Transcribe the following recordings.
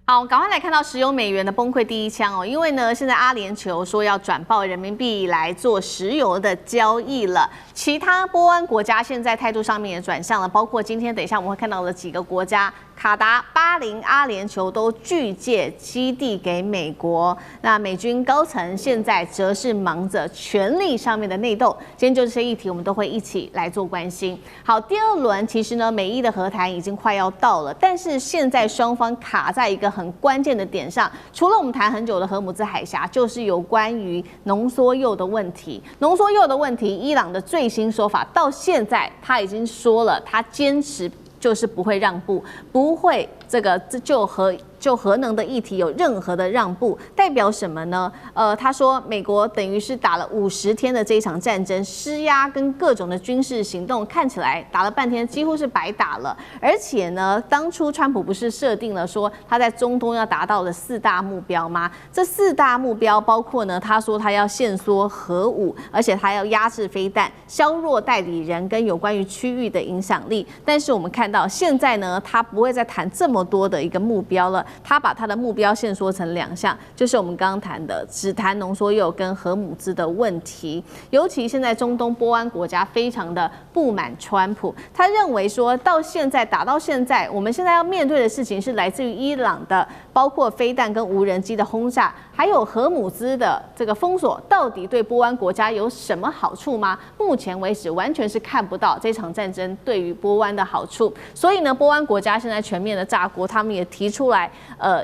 好，赶快来看到石油美元的崩溃第一枪哦，因为呢，现在阿联酋说要转报人民币来做石油的交易了，其他波湾国家现在态度上面也转向了，包括今天等一下我们会看到的几个国家。卡达、巴林、阿联酋都拒借基地给美国，那美军高层现在则是忙着权力上面的内斗。今天就这些议题，我们都会一起来做关心。好，第二轮其实呢，美伊的和谈已经快要到了，但是现在双方卡在一个很关键的点上，除了我们谈很久的荷姆兹海峡，就是有关于浓缩铀的问题。浓缩铀的问题，伊朗的最新说法，到现在他已经说了，他坚持就是不会让步，不会就核能的议题有任何的让步，代表什么呢？他说美国等于是打了50天的这一场战争，施压跟各种的军事行动，看起来打了半天几乎是白打了。而且呢，当初川普不是设定了说他在中东要达到的4大目标吗？这4大目标包括呢，他说他要限缩核武，而且他要压制飞弹，削弱代理人跟有关于区域的影响力。但是我们看到现在呢，他不会再谈这么多的一个目标了。他把他的目标限缩成2项，就是我们刚刚谈的，只谈浓缩铀跟核姆兹的问题。尤其现在中东波湾国家非常的不满川普，他认为说到现在打到现在，我们现在要面对的事情是来自于伊朗的，包括飞弹跟无人机的轰炸，还有核姆兹的这个封锁，到底对波湾国家有什么好处吗？目前为止完全是看不到这场战争对于波湾的好处。所以呢，波湾国家现在全面的炸锅，他们也提出来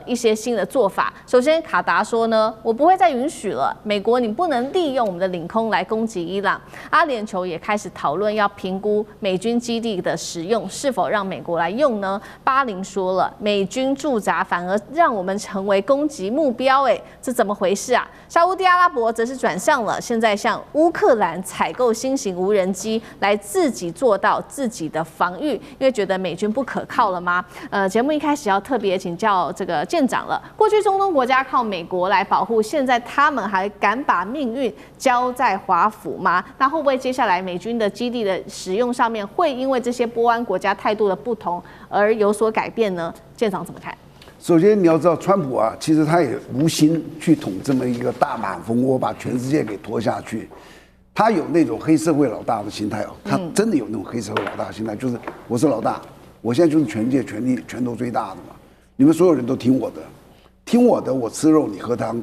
一些新的做法。首先，卡达说呢，我不会再允许了，美国你不能利用我们的领空来攻击伊朗。阿联酋也开始讨论要评估美军基地的使用是否让美国来用呢？巴林说了，美军驻扎反而让我们成为攻击目标，这怎么回事啊？沙烏地阿拉伯则是转向了，现在向乌克兰采购新型无人机，来自己做到自己的防御，因为觉得美军不可靠了吗？节目一开始要特别请教这个舰长了。过去中东国家靠美国来保护，现在他们还敢把命运交在华府吗？那会不会接下来美军的基地的使用上面，会因为这些波湾国家态度的不同而有所改变呢？舰长怎么看？首先你要知道，川普啊，其实他也无心去捅这么一个大马蜂窝，把全世界给拖下去。他有那种黑社会老大的心态哦，他真的有那种黑社会老大的心态，就是我是老大，我现在就是全世界拳头最大的嘛，你们所有人都听我的，听我的，我吃肉你喝汤，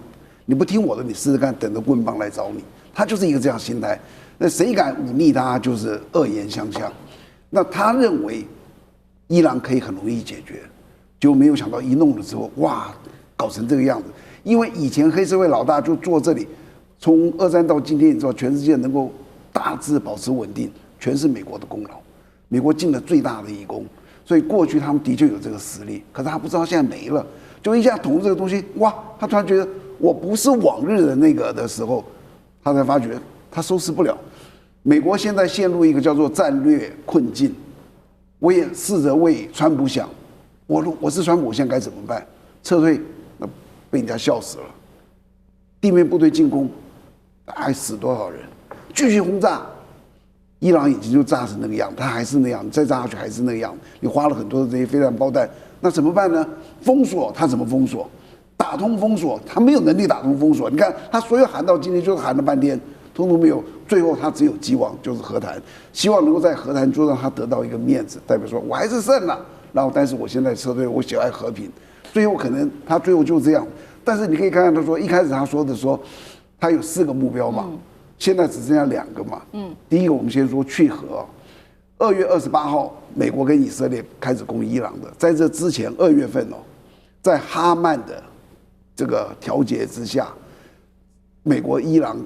你不听我的，你试试看，等着棍棒来找你。他就是一个这样心态，那谁敢忤逆他，就是恶言相向。那他认为伊朗可以很容易解决。就没有想到一弄了之后，哇，搞成这个样子。因为以前黑社会老大就坐这里，从2、3到今天，你知道全世界能够大致保持稳定，全是美国的功劳。美国尽了最大的义工，所以过去他们的确有这个实力，可是他不知道现在没了，就一下捅这个东西，哇，他突然觉得我不是往日的那个的时候，他才发觉他收拾不了。美国现在陷入一个叫做战略困境，我也试着为川普想。我是川普，我现在该怎么办？撤退，那被人家笑死了。地面部队进攻，还死多少人？继续轰炸，伊朗已经就炸成那个样，他还是那样，再炸下去还是那个样。你花了很多的这些飞弹炮弹，那怎么办呢？封锁他怎么封锁？打通封锁，他没有能力打通封锁。你看他所有喊到今天，就是喊了半天，通通没有。最后他只有寄望，就是和谈，希望能够在和谈桌上他得到一个面子，代表说我还是胜了。然后，但是我现在撤退，我喜爱和平。最后可能他最后就这样。但是你可以看看他说，一开始他说的说，他有4个目标嘛，现在只剩下2个嘛。第一个我们先说去核。2月28号，美国跟以色列开始攻伊朗的，在这之前2月份在哈曼的这个调解之下，美国伊朗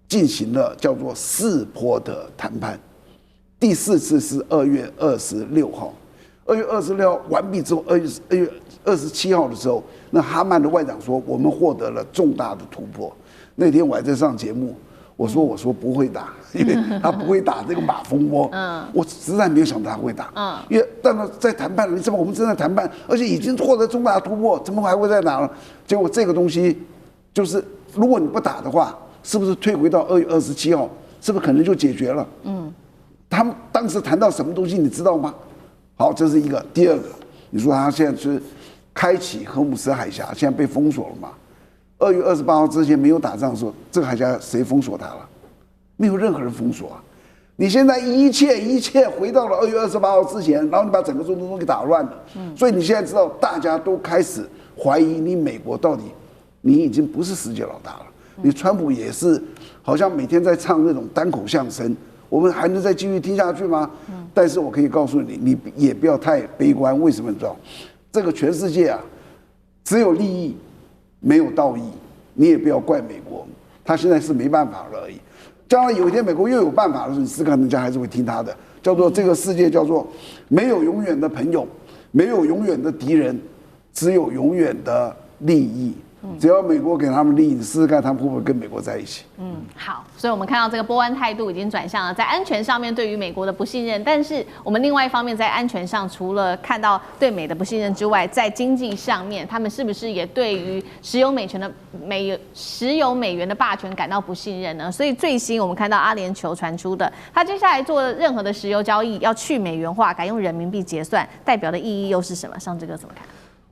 进行了叫做4波的谈判。第4次是2月26号。2月26号完毕之后，2月27号的时候，那哈曼的外长说，我们获得了重大的突破。那天我还在上节目，我说不会打，因为他不会打这个马蜂窝。我实在没有想到他会打。因为但是在谈判，你知道我们正在谈判，而且已经获得重大的突破，怎么还会再打呢？结果这个东西就是，如果你不打的话，是不是退回到2月27号，是不是可能就解决了？他们当时谈到什么东西，你知道吗？好，这是一个。第二个，你说他现在是开启荷姆斯海峡，现在被封锁了嘛？2月28号之前没有打仗的时候，这个海峡谁封锁它了？没有任何人封锁啊！你现在一切回到了2月28号之前，然后你把整个中东都给打乱了。所以你现在知道，大家都开始怀疑你美国到底，你已经不是世界老大了。你川普也是，好像每天在唱那种单口相声，我们还能再继续听下去吗？但是我可以告诉你，你也不要太悲观。为什么你知道？这个全世界啊，只有利益，没有道义。你也不要怪美国，他现在是没办法了而已。将来有一天美国又有办法的时候，你试看人家还是会听他的。叫做这个世界叫做没有永远的朋友，没有永远的敌人，只有永远的利益。只要美国给他们利益，你试试看他们会不会跟美国在一起。好，所以我们看到这个波湾态度已经转向了在安全上面对于美国的不信任，但是我们另外一方面在安全上，除了看到对美的不信任之外，在经济上面，他们是不是也对于石油美元的霸权感到不信任呢？所以最新我们看到阿联酋传出的，他接下来做任何的石油交易要去美元化，改用人民币结算，代表的意义又是什么？上这个怎么看？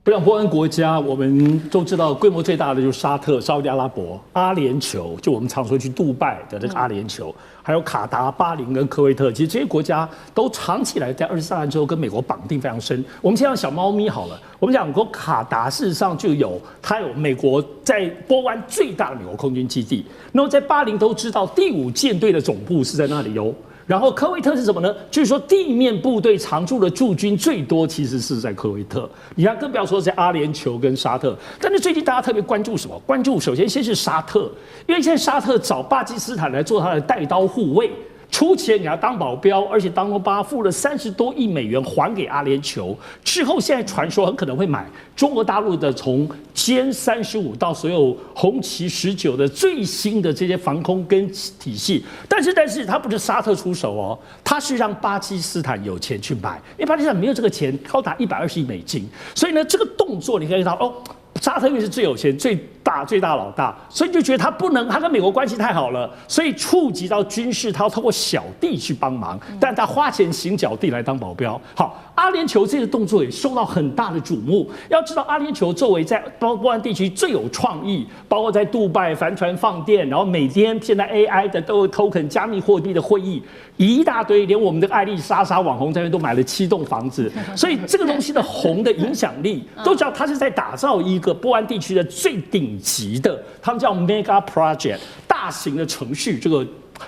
不像波湾国家，我们都知道规模最大的就是沙特、沙特阿拉伯、阿联酋，就我们常说去杜拜的这个阿联酋，还有卡达、巴林跟科威特，其实这些国家都长期以来在23年之后跟美国绑定非常深。我们先讲小猫咪好了，我们讲过卡达事实上它有美国在波湾最大的美国空军基地，然后在巴林都知道第5舰队的总部是在那里哟。然后科威特是什么呢？就是说地面部队常驻的驻军最多其实是在科威特，你看更不要说在阿联酋跟沙特。但是最近大家特别关注什么？关注首先先是沙特，因为现在沙特找巴基斯坦来做他的带刀护卫。出钱给他当保镖，而且当中帮他付了30多亿美元还给阿联酋。之后现在传说很可能会买中国大陆的从歼35到所有红旗19的最新的这些防空跟体系。但是他不是沙特出手哦，他是让巴基斯坦有钱去买，因为巴基斯坦没有这个钱，高达120亿美金。所以呢，这个动作你可以看到哦。沙特因为是最有钱、最大老大，所以就觉得他不能，他跟美国关系太好了，所以触及到军事，他要透过小弟去帮忙，但他花钱请小弟来当保镖。好，阿联酋这个动作也受到很大的瞩目。要知道，阿联酋作为在波湾地区最有创意，包括在杜拜帆船放电，然后每天现在 AI 的都有 token 加密货币的会议一大堆，连我们的艾丽莎莎网红这边都买了7栋房子，所以这个东西的红的影响力，都知道他是在打造一个波湾地区的最顶级的，他们叫 Mega Project 大型的程序，这个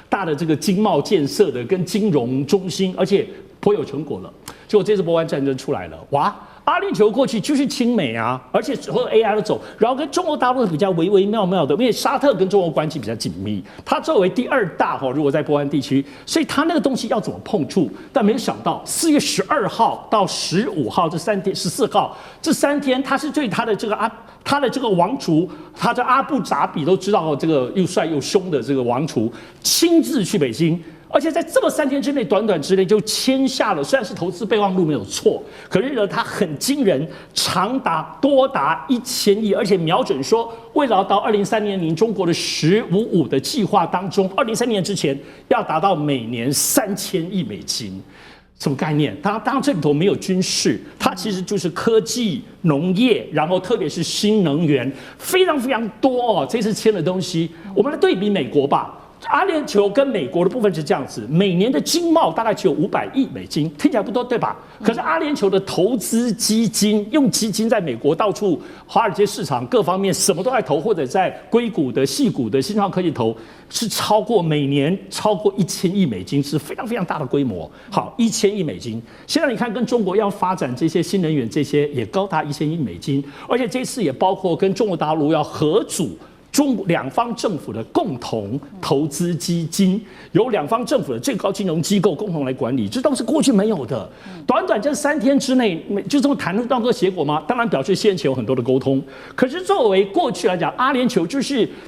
大的这个经贸建设的跟金融中心，而且颇有成果了。结果这次波湾战争出来了，哇！阿联酋过去就是亲美啊，而且所有 AI 都走，然后跟中国大陆比较微微妙妙的，因为沙特跟中国关系比较紧密，它作为第2大如果在波湾地区，所以它那个东西要怎么碰触？但没有想到4月12号到15号这3天，14号这3天，他是对他的这个王储，他的阿布扎比都知道这个又帅又凶的这个王储亲自去北京。而且在这么3天之内，短之内就签下了，虽然是投资备忘录没有错，可是呢，它很惊人，多达1000亿，而且瞄准说，为了到2030年中国的1055的计划当中，2030年之前要达到每年3000亿美金。什么概念？当然这里头没有军事，它其实就是科技、农业，然后特别是新能源，非常非常多哦。这次签的东西，我们来对比美国吧。阿联酋跟美国的部分是这样子，每年的经贸大概只有500亿美金，听起来不多，对吧？可是阿联酋的投资基金，用基金在美国到处华尔街市场各方面什么都在投，或者在硅谷的、矽谷的、新创科技投，是每年超过1000亿美金，是非常非常大的规模。好，1000亿美金，现在你看跟中国要发展这些新能源，这些也高达1000亿美金，而且这次也包括跟中国大陆要合组。两方政府的共同投资基金，由2方政府的最高金融机构共同来管理，这都是过去没有的。短这3天之内，就这么谈论到这个结果吗？当然表示先前有很多的沟通。可是作为过去来讲，阿联酋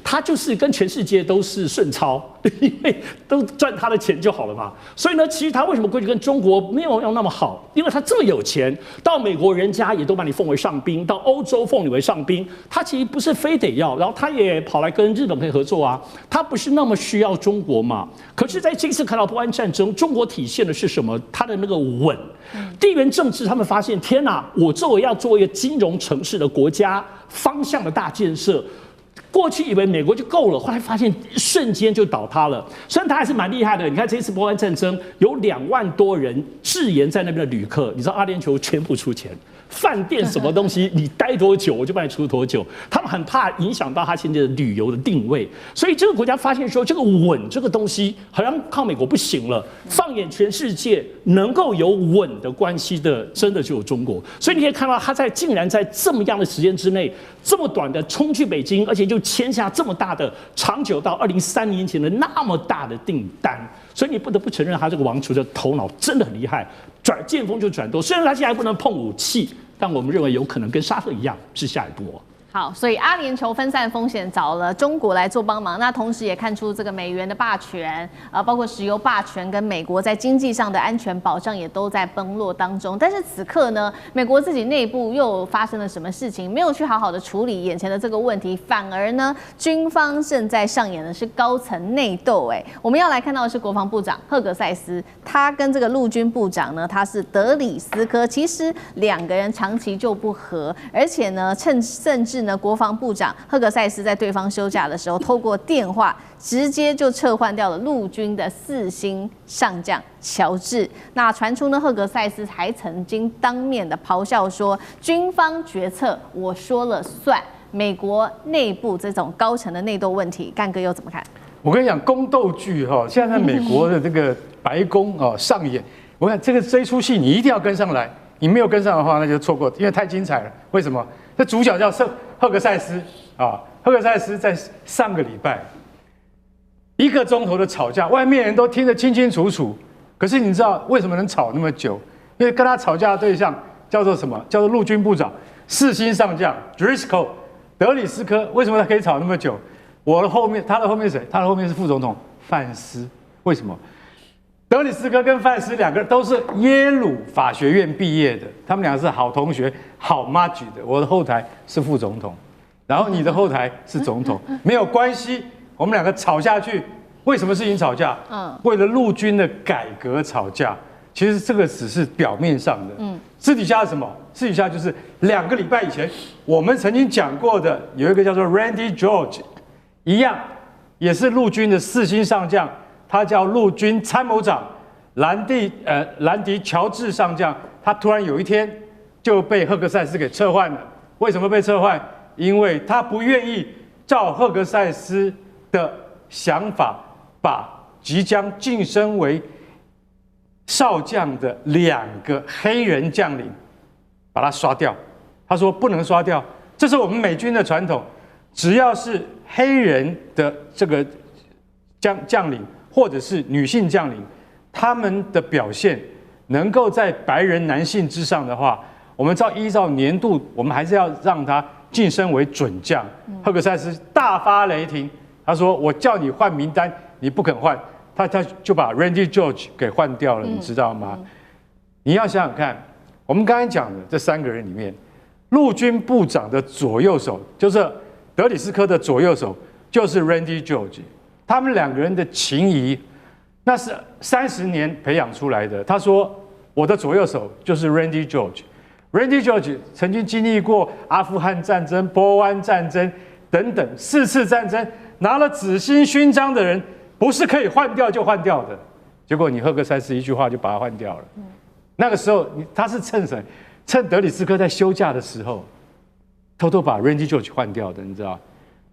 它就是跟全世界都是顺操。因为都赚他的钱就好了嘛。所以呢，其实他为什么过去跟中国没有要那么好？因为他这么有钱，到美国人家也都把你奉为上宾，到欧洲奉你为上宾，他其实不是非得要，然后他也跑来跟日本可以合作啊，他不是那么需要中国嘛。可是在这次看到波湾战争，中国体现的是什么？他的那个稳。地缘政治，他们发现，天哪！我作为要做一个金融城市的国家方向的大建设，过去以为美国就够了，后来发现瞬间就倒塌了。虽然他还是蛮厉害的，你看这一次波湾战争有2万多人滞延在那边的旅客，你知道阿联酋全部出钱。饭店什么东西，你待多久我就帮你出多久。他们很怕影响到他现在的旅游的定位，所以这个国家发现说，这个稳这个东西好像靠美国不行了。放眼全世界，能够有稳的关系的，真的就有中国。所以你可以看到，他竟然在这么样的时间之内，这么短的冲去北京，而且就签下这么大的长久到2030年前的那么大的订单。所以你不得不承认，他这个王储的头脑真的很厉害，见风就转舵。虽然他现在还不能碰武器，但我们认为有可能跟沙特一样是下一步。好，所以阿联酋分散风险，找了中国来做帮忙，那同时也看出这个美元的霸权，包括石油霸权跟美国在经济上的安全保障也都在崩落当中。但是此刻呢，美国自己内部又发生了什么事情，没有去好好的处理眼前的这个问题，反而呢，军方正在上演的是高层内斗。我们要来看到的是国防部长赫格塞斯，他跟这个陆军部长呢，他是德里斯科，其实2个人长期就不和，而且呢，甚至国防部长赫格塞斯在对方休假的时候，透过电话直接就撤换掉了陆军的4星上将乔治。那传出呢，赫格塞斯还曾经当面的咆哮说：“军方决策我说了算。”美国内部这种高层的内斗问题，干哥又怎么看？我跟你讲，宫斗剧现在在美国的这个白宫上演。我看这一出戏你一定要跟上来，你没有跟上的话，那就错过，因为太精彩了。为什么？这主角叫赫格塞斯赫格塞斯在上个礼拜1个钟头的吵架，外面人都听得清清楚楚。可是你知道为什么能吵那么久？因为跟他吵架的对象叫做什么？叫做陆军部长4星上将 Driscoll 德里斯科。为什么他可以吵那么久？他的后面是谁？他的后面是副总统范斯。为什么？德里斯科跟范斯2个人都是耶鲁法学院毕业的，他们2个是好同学、好麻吉的。我的后台是副总统，然后你的后台是总统，没有关系。我们2个吵下去，为什么事情吵架？为了陆军的改革吵架。其实这个只是表面上的，私底下是什么？私底下就是2个礼拜以前我们曾经讲过的，有一个叫做 Randy George， 一样也是陆军的4星上将。他叫陆军参谋长兰迪乔治上将，他突然有一天就被赫格塞斯给撤换了。为什么被撤换？因为他不愿意照赫格塞斯的想法，把即将晋升为少将的2个黑人将领把他刷掉。他说不能刷掉，这是我们美军的传统，只要是黑人的这个将领或者是女性将领，他们的表现能够在白人男性之上的话，我们依照年度，我们还是要让他晋升为准将。赫格塞斯大发雷霆，他说：“我叫你换名单，你不肯换。”他就把 Randy George 给换掉了，你知道吗？你要想想看，我们刚才讲的这3个人里面，陆军部长的左右手就是德里斯科的左右手，就是 Randy George。他们2个人的情谊，那是30年培养出来的。他说：“我的左右手就是 Randy George。Randy George 曾经经历过阿富汗战争、波湾战争等等4次战争，拿了紫心勋章的人，不是可以换掉就换掉的。结果你赫格塞斯一句话就把他换掉了。那个时候他是趁德里斯科在休假的时候，偷偷把 Randy George 换掉的，你知道？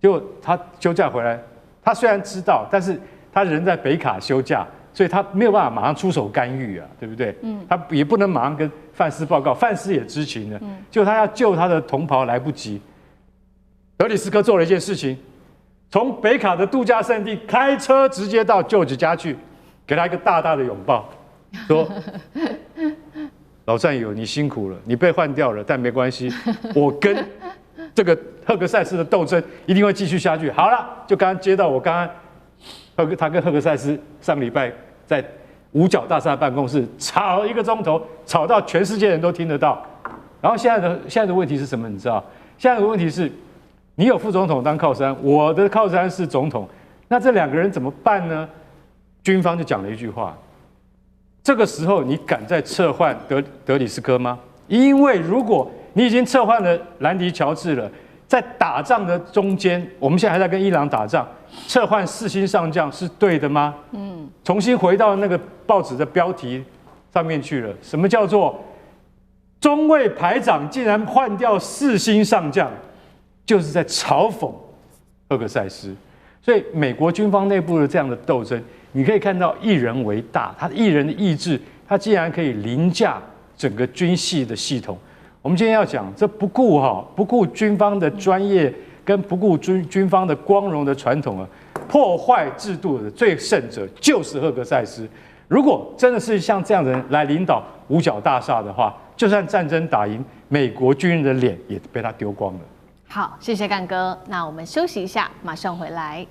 结果他休假回来。”他虽然知道，但是他人在北卡休假，所以他没有办法马上出手干预啊，对不对？他也不能马上跟范斯报告，范斯也知情了。就他要救他的同袍来不及，德里斯科做了一件事情，从北卡的度假胜地开车直接到George家去，给他一个大大的拥抱，说：“老战友，你辛苦了，你被换掉了，但没关系，我跟这个赫格塞斯的斗争一定会继续下去。”好了，就刚刚接到我刚刚他跟赫克塞斯上个礼拜在五角大厦办公室吵1个钟头，吵到全世界人都听得到。然后现在的问题是什么？你知道？现在的问题是，你有副总统当靠山，我的靠山是总统，那这2个人怎么办呢？军方就讲了一句话：这个时候你敢再撤换德里斯科吗？因为如果你已经撤换了兰迪乔治了，在打仗的中间，我们现在还在跟伊朗打仗，撤换4星上将是对的吗？重新回到那个报纸的标题上面去了。什么叫做中尉排长竟然换掉4星上将，就是在嘲讽赫克塞斯。所以美国军方内部的这样的斗争，你可以看到一人为大，他一人的意志，他竟然可以凌驾整个军系的系统。我们今天要讲，这不顾军方的专业，跟不顾军方的光荣的传统啊，破坏制度的最胜者就是赫克塞斯。如果真的是像这样的人来领导五角大厦的话，就算战争打赢，美国军人的脸也被他丢光了。好，谢谢干哥。那我们休息一下，马上回来。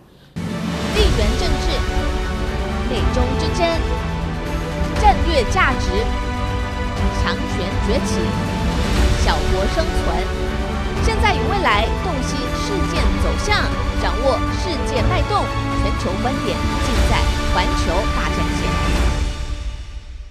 地缘政治、美中之争、战略价值、强权崛起、小国生存，现在与未来，洞悉事件走向，掌握世界脉动，全球观点尽在环球